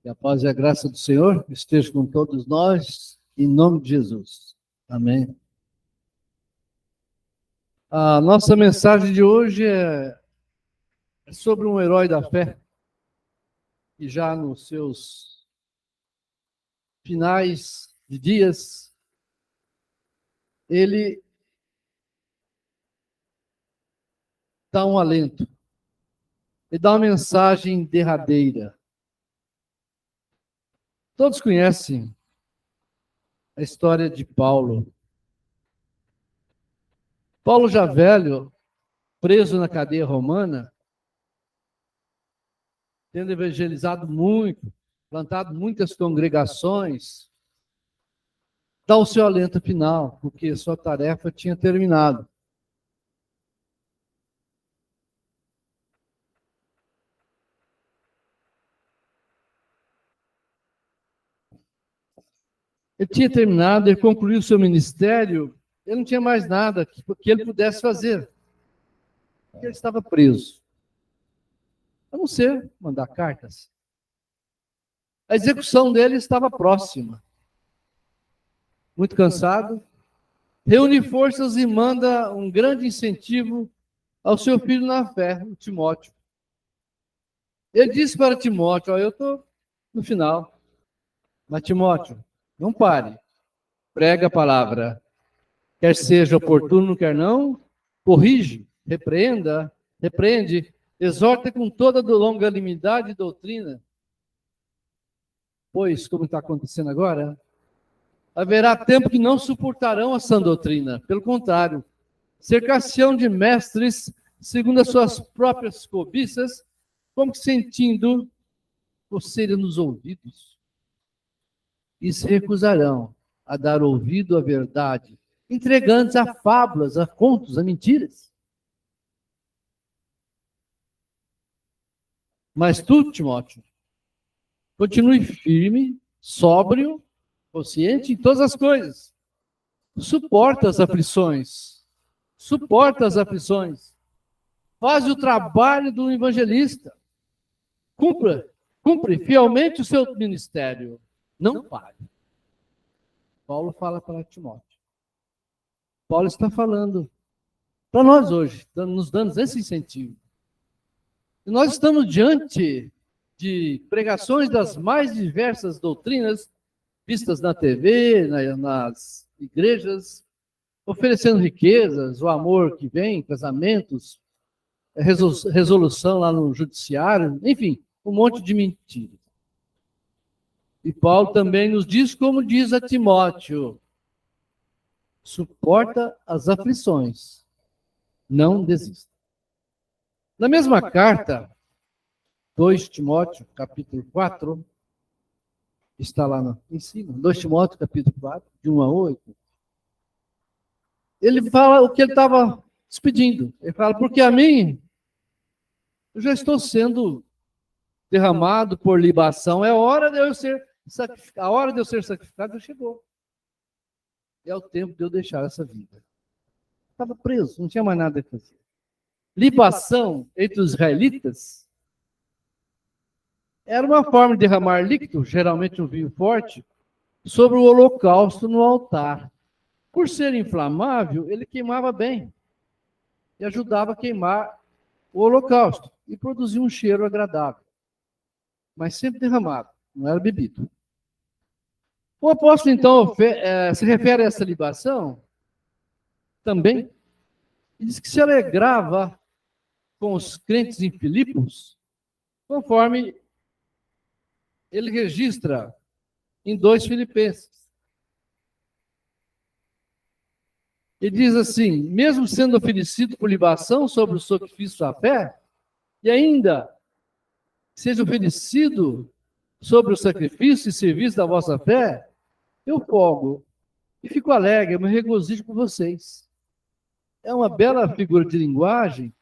Que a paz e a graça do Senhor esteja com todos nós, em nome de Jesus. Amém. A nossa mensagem de hoje é sobre um herói da fé, que já nos seus finais de dias, ele dá um alento, ele dá uma mensagem derradeira. Todos conhecem a história de Paulo. Paulo já velho, preso na cadeia romana, tendo evangelizado muito, plantado muitas congregações, dá o seu alento final, porque sua tarefa tinha terminado. Ele tinha terminado, ele concluiu o seu ministério, ele não tinha mais nada que ele pudesse fazer, porque ele estava preso. A não ser mandar cartas. A execução dele estava próxima. Muito cansado, reúne forças e manda um grande incentivo ao seu filho na fé, o Timóteo. Ele disse para Timóteo: eu estou no final, mas Timóteo, não pare, prega a palavra, quer seja oportuno, quer não, corrige, repreende, exorta com toda longanimidade e doutrina, pois, como está acontecendo agora, haverá tempo que não suportarão a sã doutrina, pelo contrário, cercar-se-ão de mestres, segundo as suas próprias cobiças, como que sentindo coceira nos ouvidos, e se recusarão a dar ouvido à verdade, entregando-se a fábulas, a contos, a mentiras. Mas tu, Timóteo, continue firme, sóbrio, consciente em todas as coisas. Suporta as aflições. Faz o trabalho do evangelista. Cumpre fielmente o seu ministério. Não pare. Paulo fala para Timóteo. Paulo está falando para nós hoje, nos dando esse incentivo. E nós estamos diante de pregações das mais diversas doutrinas, vistas na TV, nas igrejas, oferecendo riquezas, o amor que vem, casamentos, resolução lá no judiciário, enfim, um monte de mentiras. E Paulo também nos diz, como diz a Timóteo: suporta as aflições, não desista. Na mesma carta, 2 Timóteo, capítulo 4, está lá em cima, 2 Timóteo, capítulo 4, de 1 a 8, ele fala o que ele estava despedindo. Ele fala: porque a mim, eu já estou sendo derramado por libação, é hora de eu ser sacrificado, a hora de eu ser sacrificado já chegou. É o tempo de eu deixar essa vida. Estava preso, não tinha mais nada a fazer. Libação entre os israelitas era uma forma de derramar líquido, geralmente um vinho forte, sobre o holocausto no altar. Por ser inflamável, ele queimava bem e ajudava a queimar o holocausto e produzia um cheiro agradável, mas sempre derramado, não era bebido. O apóstolo, então, se refere a essa libação também, e diz que se alegrava com os crentes em Filipos, conforme ele registra em 2 Filipenses. Ele diz assim: mesmo sendo oferecido por libação sobre o sacrifício da fé, e ainda seja oferecido sobre o sacrifício e serviço da vossa fé, eu folgo e fico alegre, eu me regozijo por vocês. É uma bela figura de linguagem,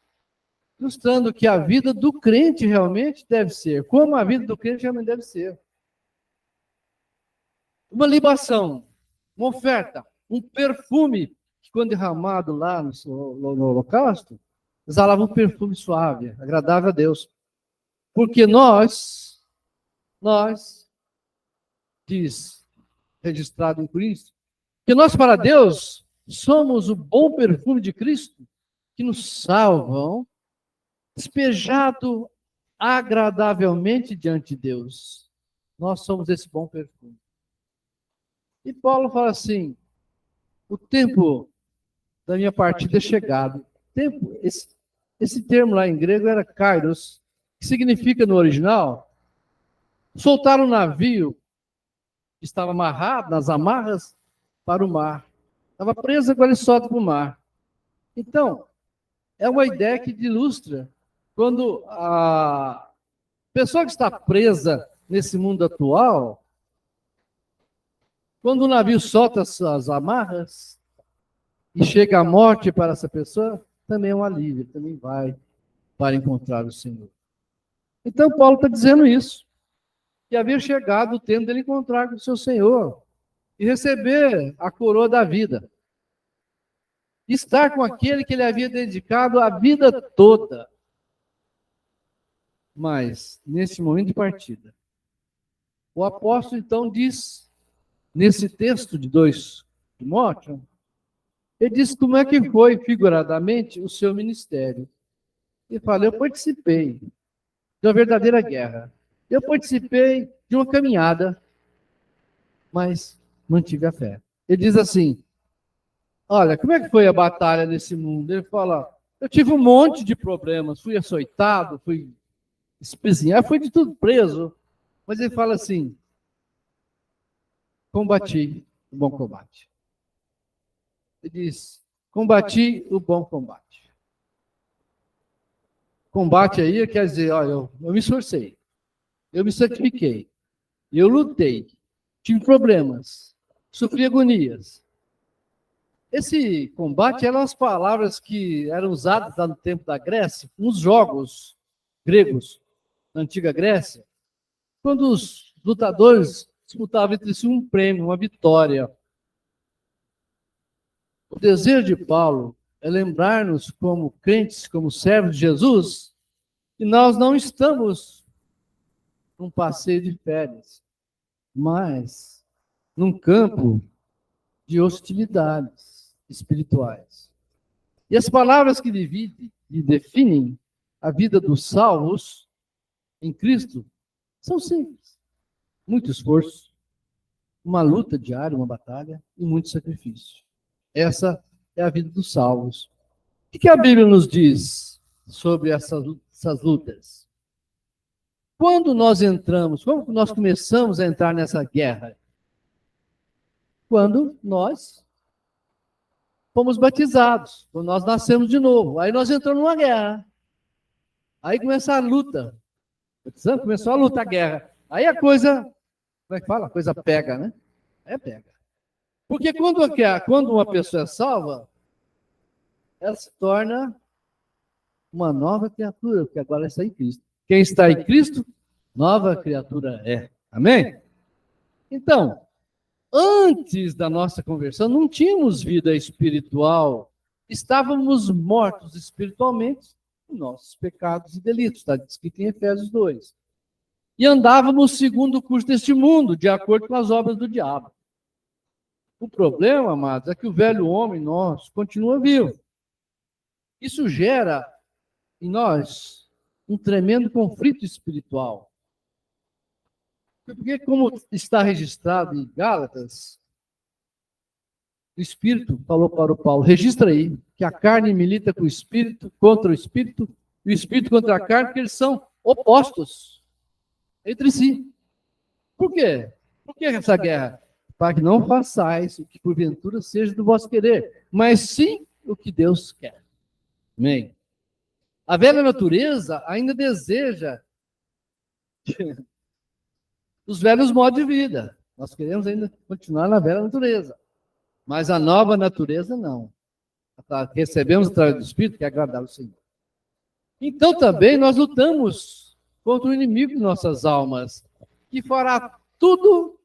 mostrando que a vida do crente realmente deve ser, como a vida do crente realmente deve ser. Uma libação, uma oferta, um perfume, que quando derramado lá no holocausto, exalava um perfume suave, agradável a Deus. Porque nós nós, diz, registrado em Cristo, que nós para Deus somos o bom perfume de Cristo, que nos salvam, despejado agradavelmente diante de Deus. Nós somos esse bom perfume. E Paulo fala assim, o tempo da minha partida é chegado. Tempo, esse termo lá em grego era kairos, que significa no original, soltar um navio que estava amarrado nas amarras para o mar. Estava preso, agora ele solta para o mar. Então, é uma ideia que ilustra quando a pessoa que está presa nesse mundo atual, quando o navio solta as amarras e chega a morte para essa pessoa, também é um alívio, também vai para encontrar o Senhor. Então, Paulo está dizendo isso, que havia chegado o tempo dele encontrar com o seu Senhor e receber a coroa da vida. Estar com aquele que ele havia dedicado a vida toda. Mas, nesse momento de partida, o apóstolo então diz, nesse texto de 2 Timóteo, ele diz como é que foi, figuradamente, o seu ministério. Ele fala, eu participei de uma verdadeira guerra. Eu participei de uma caminhada, mas mantive a fé. Ele diz assim, olha, como é que foi a batalha nesse mundo? Ele fala, eu tive um monte de problemas, fui açoitado, fui espezinhado, fui de tudo preso. Mas ele fala assim, combati o bom combate. Ele diz, combati o bom combate. Combate aí quer dizer, olha, eu me esforcei, eu me sacrifiquei, eu lutei, tive problemas, sofri agonias. Esse combate eram as palavras que eram usadas lá no tempo da Grécia, nos jogos gregos, na antiga Grécia, quando os lutadores disputavam entre si um prêmio, uma vitória. O desejo de Paulo é lembrar-nos, como crentes, como servos de Jesus, que nós não estamos num passeio de férias, mas num campo de hostilidades espirituais. E as palavras que dividem e definem a vida dos salvos em Cristo são simples. Muito esforço, uma luta diária, uma batalha e muito sacrifício. Essa é a vida dos salvos. O que a Bíblia nos diz sobre essas lutas? Quando nós entramos, quando nós começamos a entrar nessa guerra? Quando nós fomos batizados, quando nós nascemos de novo. Aí nós entramos numa guerra. Aí começa a luta. Começou a luta, a guerra. Aí a coisa, como é que fala? A coisa pega, né? É pega. Porque quando uma pessoa é salva, ela se torna uma nova criatura, porque agora está em Cristo. Quem está em Cristo, nova criatura é. Amém? Então, antes da nossa conversão, não tínhamos vida espiritual. Estávamos mortos espiritualmente em nossos pecados e delitos. Está escrito em Efésios 2. E andávamos segundo o curso deste mundo, de acordo com as obras do diabo. O problema, amados, é que o velho homem nosso continua vivo. Isso gera em nós um tremendo conflito espiritual. Porque, como está registrado em Gálatas, o Espírito falou para o Paulo, registra aí, que a carne milita com o Espírito, contra o Espírito, e o Espírito contra a carne, porque eles são opostos entre si. Por quê? Por que essa guerra? Para que não façais o que porventura seja do vosso querer, mas sim o que Deus quer. Amém? A velha natureza ainda deseja os velhos modos de vida. Nós queremos ainda continuar na velha natureza. Mas a nova natureza, não. Recebemos através do Espírito que é agradável ao Senhor. Então também nós lutamos contra o inimigo de nossas almas, que fará tudo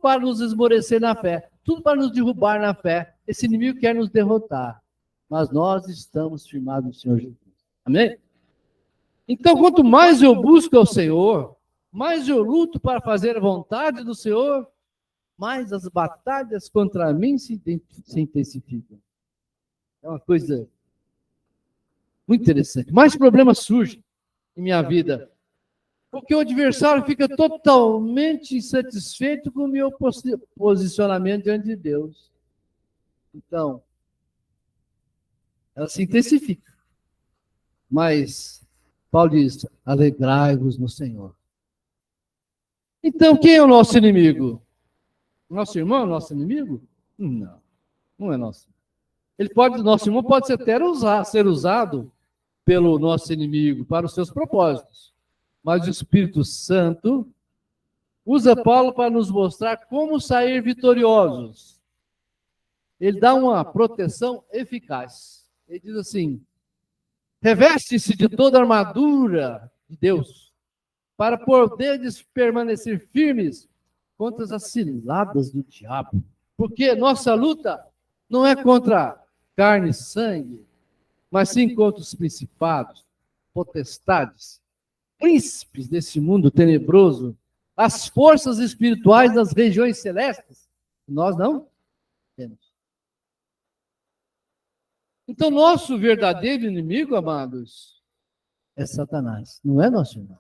para nos esmorecer na fé, tudo para nos derrubar na fé. Esse inimigo quer nos derrotar, mas nós estamos firmados no Senhor Jesus. Amém? Então, quanto mais eu busco ao Senhor, mais eu luto para fazer a vontade do Senhor, mais as batalhas contra mim se intensificam. É uma coisa muito interessante. Mais problemas surgem em minha vida, porque o adversário fica totalmente insatisfeito com o meu posicionamento diante de Deus. Então, ela se intensifica. Mas Paulo diz: alegrai-vos no Senhor. Então, quem é o nosso inimigo? Nosso irmão é o nosso inimigo? Não, não é nosso. Nosso irmão pode ser usado pelo nosso inimigo para os seus propósitos. Mas o Espírito Santo usa Paulo para nos mostrar como sair vitoriosos. Ele dá uma proteção eficaz. Ele diz assim: reveste-se de toda a armadura de Deus, para poderes permanecer firmes contra as ciladas do diabo. Porque nossa luta não é contra carne e sangue, mas sim contra os principados, potestades, príncipes desse mundo tenebroso, as forças espirituais das regiões celestes. Nós não temos. Então, nosso verdadeiro inimigo, amados, é Satanás, não é nosso irmão.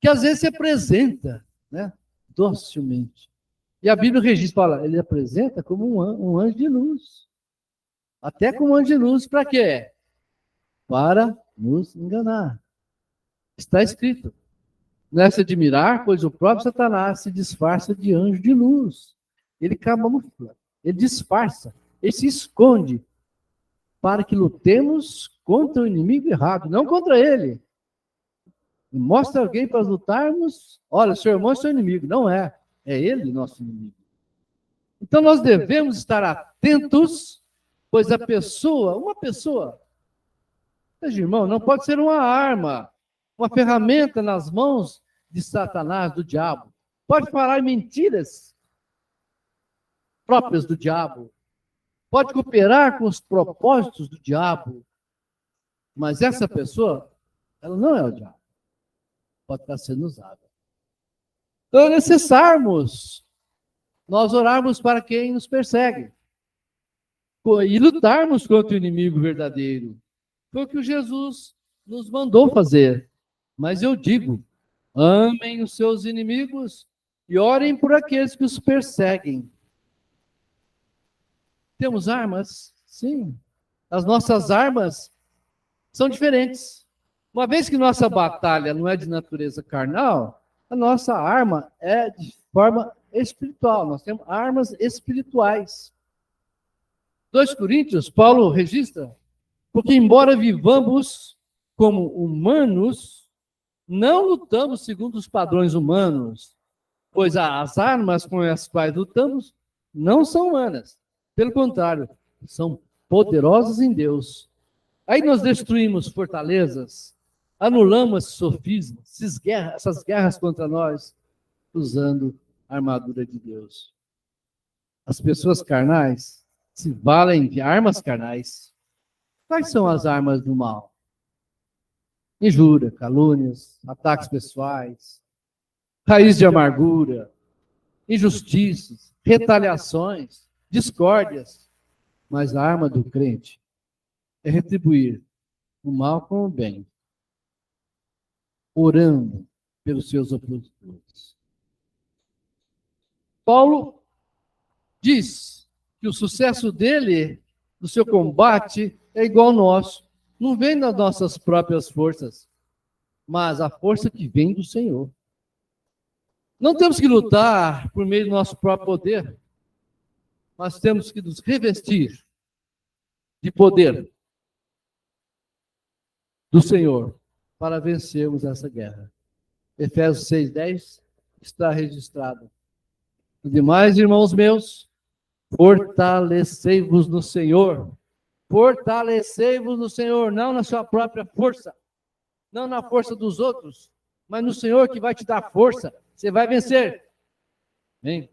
Que às vezes se apresenta, né, docilmente. E a Bíblia registra, fala, ele apresenta como um anjo de luz. Até como anjo de luz, para quê? Para nos enganar. Está escrito. Não é se admirar, pois o próprio Satanás se disfarça de anjo de luz. Ele camufla, ele disfarça, ele se esconde para que lutemos contra o inimigo errado, não contra ele. E mostra alguém para lutarmos, olha, seu irmão é seu inimigo. Não é, é ele nosso inimigo. Então nós devemos estar atentos, pois uma pessoa, veja, irmão, não pode ser uma arma, uma ferramenta nas mãos de Satanás, do diabo. Pode falar mentiras próprias do diabo. Pode cooperar com os propósitos do diabo. Mas essa pessoa, ela não é o diabo. Pode estar sendo usada. Então é necessário nós orarmos para quem nos persegue e lutarmos contra o inimigo verdadeiro. Foi o que Jesus nos mandou fazer. Mas eu digo, amem os seus inimigos e orem por aqueles que os perseguem. Temos armas? Sim. As nossas armas são diferentes. Uma vez que nossa batalha não é de natureza carnal, a nossa arma é de forma espiritual. Nós temos armas espirituais. 2 Coríntios, Paulo registra, porque embora vivamos como humanos, não lutamos segundo os padrões humanos, pois as armas com as quais lutamos não são humanas. Pelo contrário, são poderosas em Deus. Aí nós destruímos fortalezas, anulamos sofismas, essas guerras contra nós, usando a armadura de Deus. As pessoas carnais se valem de armas carnais. Quais são as armas do mal? Injúria, calúnias, ataques pessoais, raiz de amargura, injustiças, retaliações, discórdias. Mas a arma do crente é retribuir o mal com o bem, orando pelos seus opositores. Paulo diz que o sucesso dele, do seu combate, é igual ao nosso. Não vem das nossas próprias forças, mas a força que vem do Senhor. Não temos que lutar por meio do nosso próprio poder, mas temos que nos revestir de poder do Senhor para vencermos essa guerra. Efésios 6:10 está registrado. Os demais, irmãos meus, fortalecei-vos no Senhor. Fortalecei-vos no Senhor, não na sua própria força, não na força dos outros, mas no Senhor que vai te dar força. Você vai vencer. Amém?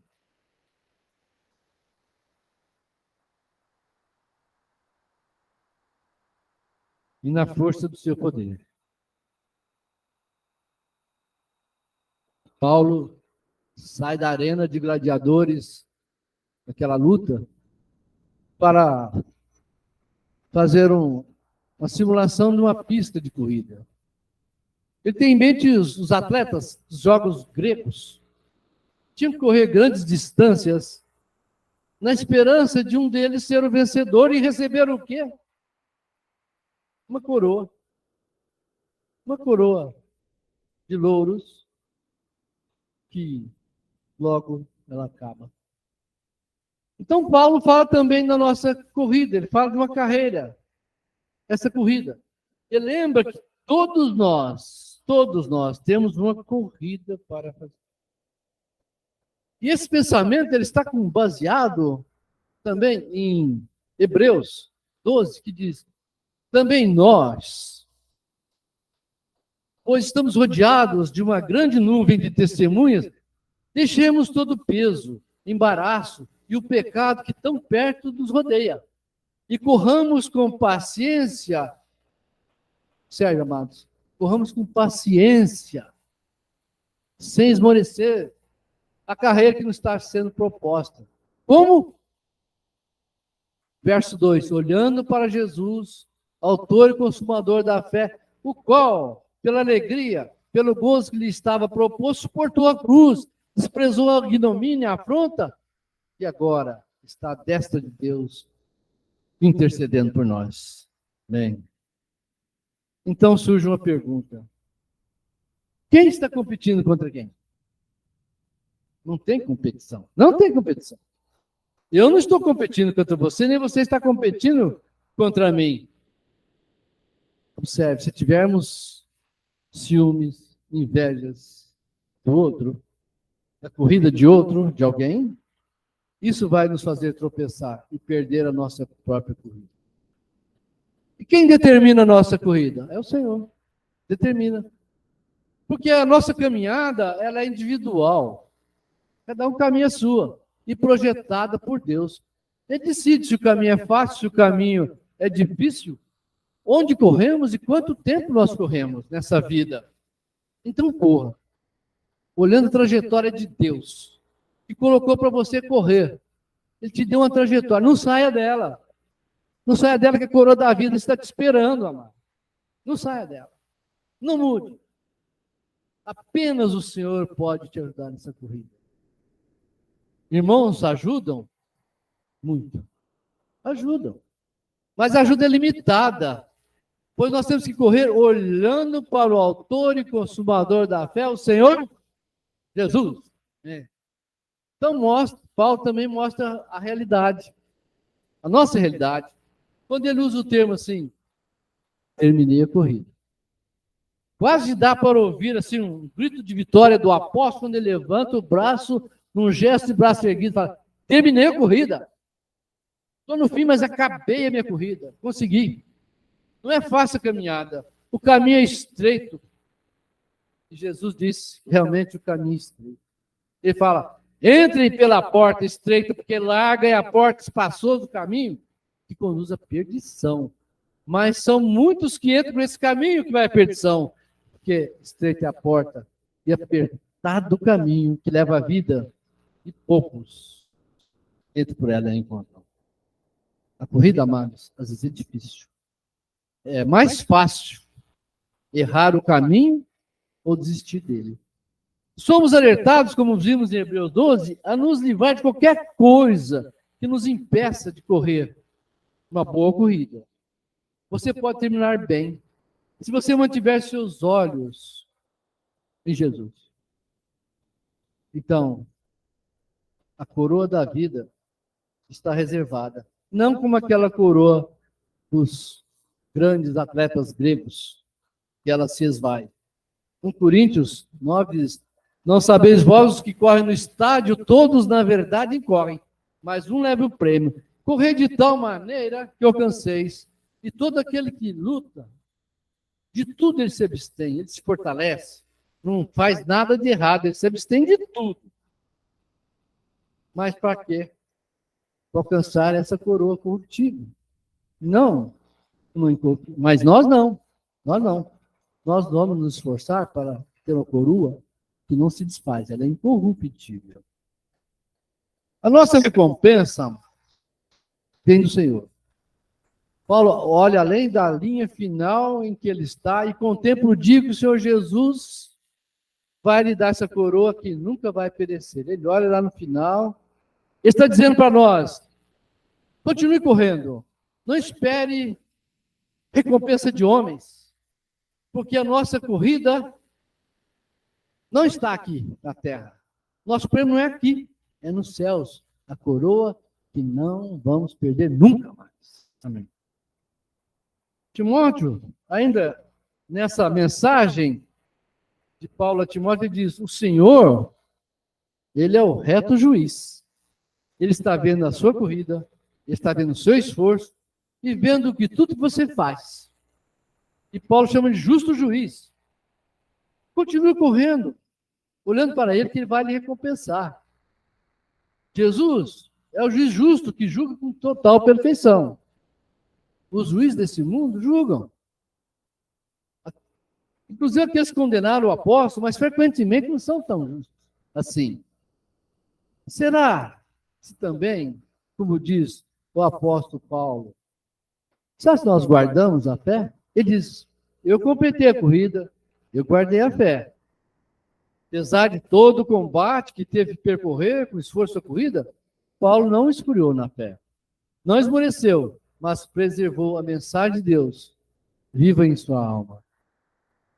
E na força do seu poder. Paulo sai da arena de gladiadores, aquela luta, para fazer uma simulação de uma pista de corrida. Ele tem em mente os atletas dos jogos gregos. Tinham que correr grandes distâncias na esperança de um deles ser o vencedor e receber o quê? Uma coroa. Uma coroa de louros que logo ela acaba. Então, Paulo fala também da nossa corrida, ele fala de uma carreira, essa corrida. Ele lembra que todos nós temos uma corrida para fazer. E esse pensamento ele está baseado também em Hebreus 12, que diz: também nós, pois estamos rodeados de uma grande nuvem de testemunhas, deixemos todo o peso, embaraço e o pecado que tão perto nos rodeia. E corramos com paciência, sério, amados, corramos com paciência, sem esmorecer, a carreira que nos está sendo proposta. Como? Verso 2, olhando para Jesus, autor e consumador da fé, o qual, pela alegria, pelo gozo que lhe estava proposto, suportou a cruz, desprezou a ignomínia, a afronta, e agora está à destra de Deus, intercedendo por nós. Bem, então surge uma pergunta. Quem está competindo contra quem? Não tem competição. Não tem competição. Eu não estou competindo contra você, nem você está competindo contra mim. Observe, se tivermos ciúmes, invejas do outro, da corrida de outro, de alguém, isso vai nos fazer tropeçar e perder a nossa própria corrida. E quem determina a nossa corrida? É o Senhor. Determina. Porque a nossa caminhada, ela é individual. Cada um caminha a sua. E projetada por Deus. Ele decide se o caminho é fácil, se o caminho é difícil, onde corremos e quanto tempo nós corremos nessa vida. Então corra. Olhando a trajetória de Deus, que colocou para você correr. Ele te deu uma trajetória. Não saia dela. Não saia dela, que a coroa da vida está te esperando, amado. Não saia dela. Não mude. Apenas o Senhor pode te ajudar nessa corrida. Irmãos, ajudam? Muito. Ajudam. Mas a ajuda é limitada. Pois nós temos que correr olhando para o autor e consumador da fé, o Senhor Jesus. Então, Paulo também mostra a realidade. A nossa realidade. Quando ele usa o termo assim, terminei a corrida. Quase dá para ouvir assim um grito de vitória do apóstolo quando ele levanta o braço num gesto de braço erguido e fala: terminei a corrida. Estou no fim, mas acabei a minha corrida. Consegui. Não é fácil a caminhada. O caminho é estreito. E Jesus disse, realmente o caminho é estreito. Ele fala: entrem pela porta estreita, porque larga é a porta espaçosa do caminho que conduz à perdição. Mas são muitos que entram por esse caminho que vai à perdição. Porque estreita é a porta e apertado o caminho que leva à vida, e poucos entram por ela e encontram. A corrida, amados, às vezes é difícil. É mais fácil errar o caminho ou desistir dele. Somos alertados, como vimos em Hebreus 12, a nos livrar de qualquer coisa que nos impeça de correr uma boa corrida. Você pode terminar bem se você mantiver seus olhos em Jesus. Então, a coroa da vida está reservada. Não como aquela coroa dos grandes atletas gregos, que ela se esvai. Em Coríntios 9 diz: não sabeis vós os que correm no estádio, todos na verdade correm, mas um leva o prêmio. Correr de tal maneira que alcanceis. E todo aquele que luta, de tudo ele se abstém, ele se fortalece, não faz nada de errado, ele se abstém de tudo. Mas para quê? Para alcançar essa coroa corruptível. Não, mas nós não. Nós não. Nós vamos nos esforçar para ter uma coroa que não se desfaz, ela é incorruptível. A nossa recompensa vem do Senhor. Paulo olha além da linha final em que ele está e contempla o dia que o Senhor Jesus vai lhe dar essa coroa que nunca vai perecer. Ele olha lá no final, ele está dizendo para nós, continue correndo, não espere recompensa de homens, porque a nossa corrida não está aqui na terra. Nosso prêmio não é aqui, é nos céus. A coroa que não vamos perder nunca mais. Amém. Timóteo, ainda nessa mensagem de Paulo a Timóteo, ele diz, o Senhor, ele é o reto juiz. Ele está vendo a sua corrida, ele está vendo o seu esforço e vendo que tudo que você faz. E Paulo chama de justo juiz. Continue correndo, olhando para ele, que ele vai lhe recompensar. Jesus é o juiz justo que julga com total perfeição. Os juízes desse mundo julgam. Inclusive aqueles que condenaram o apóstolo, mas frequentemente não são tão justos assim. Será se também, como diz o apóstolo Paulo, será que nós guardamos a fé? Ele diz, eu completei a corrida, eu guardei a fé. Apesar de todo o combate que teve que percorrer com esforço da corrida, Paulo não esfriou na fé. Não esmoreceu, mas preservou a mensagem de Deus viva em sua alma.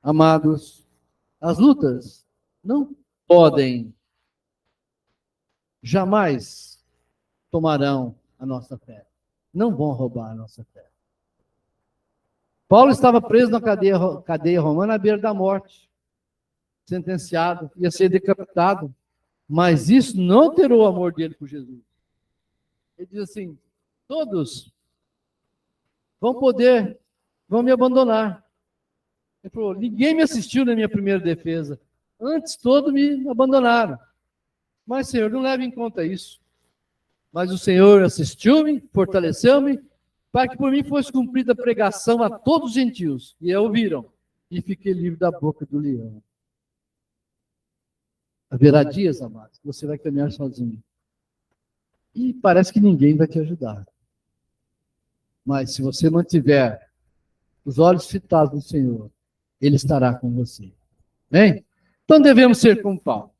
Amados, as lutas não podem, jamais tomarão a nossa fé. Não vão roubar a nossa fé. Paulo estava preso na cadeia romana à beira da morte, sentenciado, ia ser decapitado, mas isso não alterou o amor dele por Jesus. Ele diz assim, todos vão me abandonar. Ele falou, ninguém me assistiu na minha primeira defesa. Antes todos me abandonaram. Mas, Senhor, não leve em conta isso. Mas o Senhor assistiu-me, fortaleceu-me, para que por mim fosse cumprida a pregação a todos os gentios. E ouviram. E fiquei livre da boca do leão. Haverá dias, amados, que você vai caminhar sozinho. E parece que ninguém vai te ajudar. Mas se você mantiver os olhos fitados no Senhor, Ele estará com você. Bem? Então devemos ser como Paulo.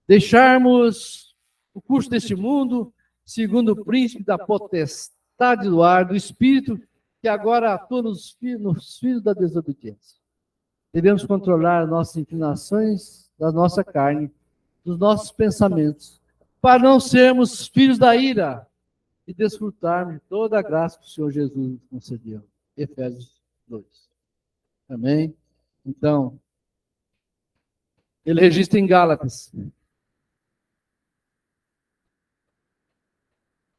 Deixarmos o curso deste mundo, segundo o príncipe da potestade do ar, do espírito, que agora atua nos filhos da desobediência. Devemos controlar nossas inclinações da nossa carne, dos nossos pensamentos, para não sermos filhos da ira e desfrutarmos de toda a graça que o Senhor Jesus nos concedeu. Efésios 2. Amém? Então, ele registra em Gálatas.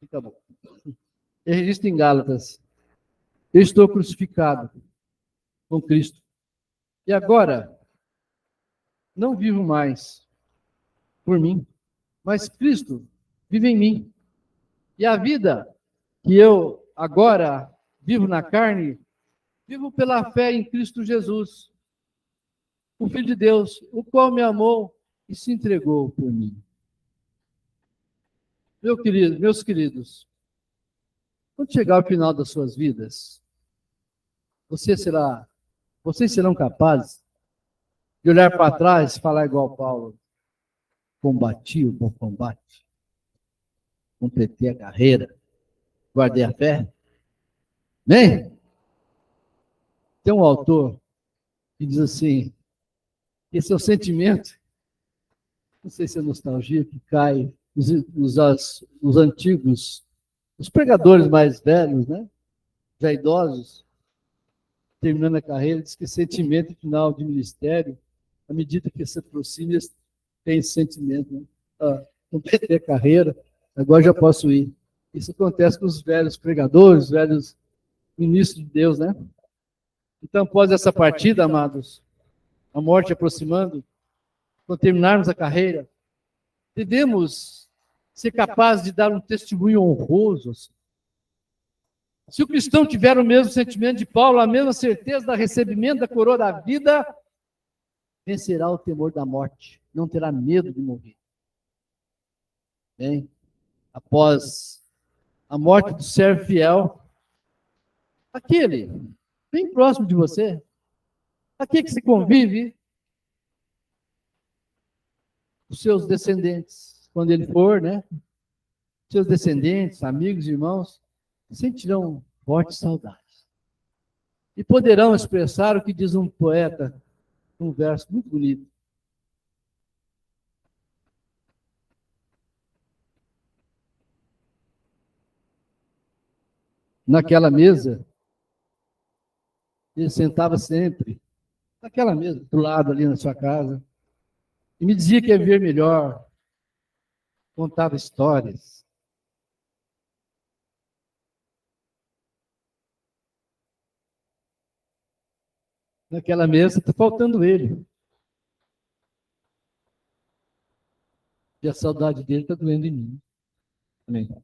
Tá bom. Ele registra em Gálatas. Eu estou crucificado com Cristo. E agora, não vivo mais por mim, mas Cristo vive em mim. E a vida que eu agora vivo na carne, vivo pela fé em Cristo Jesus, o Filho de Deus, o qual me amou e se entregou por mim. Meus queridos, quando chegar ao final das suas vidas, vocês serão capazes de olhar para trás e falar igual Paulo, combati o bom combate, completei a carreira, guardei a fé. Bem, tem um autor que diz assim, esse é o sentimento, não sei se é nostalgia, que cai os antigos, os pregadores mais velhos, né? Já idosos, terminando a carreira, diz que sentimento final de ministério, à medida que se aproxima, tem esse sentimento, né? Completei a carreira, agora já posso ir. Isso acontece com os velhos pregadores, os velhos ministros de Deus, né? Então, após essa partida, amados, a morte aproximando, quando terminarmos a carreira, devemos ser capazes de dar um testemunho honroso. Assim. Se o cristão tiver o mesmo sentimento de Paulo, a mesma certeza do recebimento da coroa da vida, vencerá o temor da morte. não terá medo de morrer. Bem, após a morte do servo fiel, aquele bem próximo de você, aquele que se convive, os seus descendentes, quando ele for, né? Seus descendentes, amigos, irmãos, sentirão fortes saudades. E poderão expressar o que diz um poeta, um verso muito bonito. Naquela mesa, ele sentava sempre, naquela mesa, do lado ali na sua casa, e me dizia que ia ver melhor, contava histórias. Naquela mesa está faltando ele. E a saudade dele está doendo em mim. Amém.